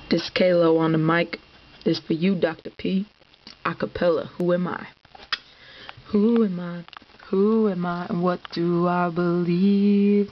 This Kalo on the mic. This for you, Dr. P. Acapella. Who am I? Who am I? Who am I? And what do I believe?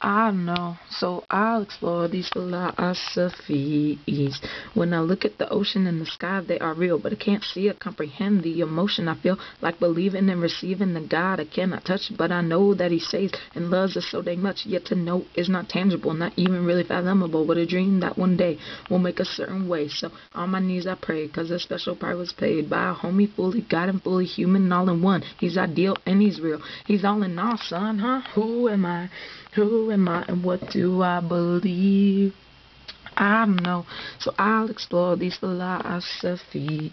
I don't know, so I'll explore these philosophies. When I look at the ocean and the sky, they are real, but I can't see or comprehend the emotion. I feel like believing and receiving the God I cannot touch, but I know that He saves and loves us so dang much. Yet to know is not tangible, not even really fathomable, but a dream that one day will make a certain way. So on my knees I pray, cause a special price was paid by a homie, fully God and fully human, all in one. He's ideal and He's real. He's all in all, son, huh? Who am I? Who am I and what do I believe? I don't know, so I'll explore these philosophies.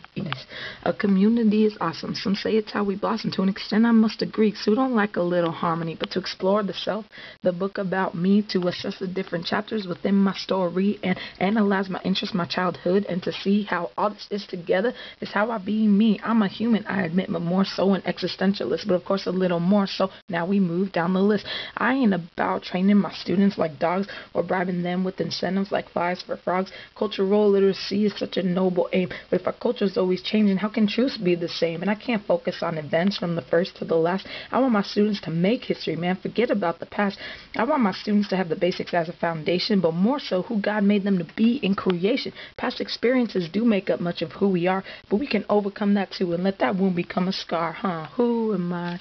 A community is awesome. Some say it's how we blossom. To an extent, I must agree. So don't like a little harmony, but to explore the self, the book about me, to assess the different chapters within my story and analyze my interests, my childhood, and to see how all this is together is how I be me. I'm a human, I admit, but more so an existentialist, but of course a little more so. Now we move down the list. I ain't about training my students like dogs or bribing them with incentives like flies for frogs. Cultural literacy is such a noble aim, but if our culture is always changing, how can truths be the same? And I can't focus on events from the first to the last. I want my students to make history, man. Forget about the past. I want my students to have the basics as a foundation, but more so who God made them to be in creation. Past experiences do make up much of who we are, but we can overcome that too and let that wound become a scar, huh? Who am I?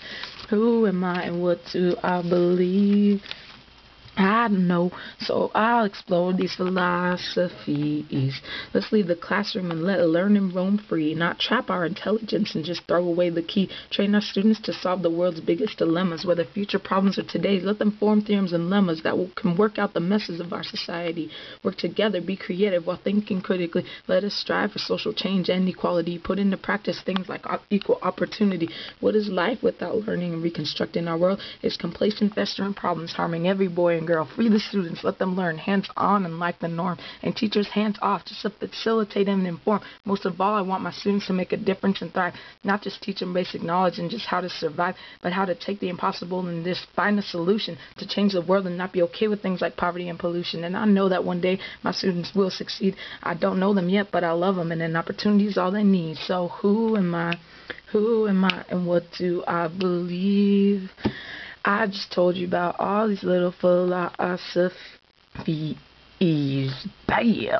Who am I and what do I believe? I don't know, so I'll explore these philosophies. Let's leave the classroom and let learning roam free, not trap our intelligence and just throw away the key. Train our students to solve the world's biggest dilemmas, whether future problems or today's. Let them form theorems and lemmas that can work out the messes of our society. Work together, be creative while thinking critically. Let us strive for social change and equality. Put into practice things like equal opportunity. What is life without learning and reconstructing our world? It's complacent, festering problems harming every boy and girl. Free the students, let them learn hands-on and like the norm, and teachers hands-off just to facilitate and inform. Most of all, I want my students to make a difference and thrive, not just teach them basic knowledge and just how to survive, but how to take the impossible and just find a solution to change the world and not be okay with things like poverty and pollution. And I know that one day my students will succeed. I don't know them yet, but I love them, and an opportunity is all they need. So who am I? Who am I, and what do I believe? I just told you about all these little philosophies. Bam!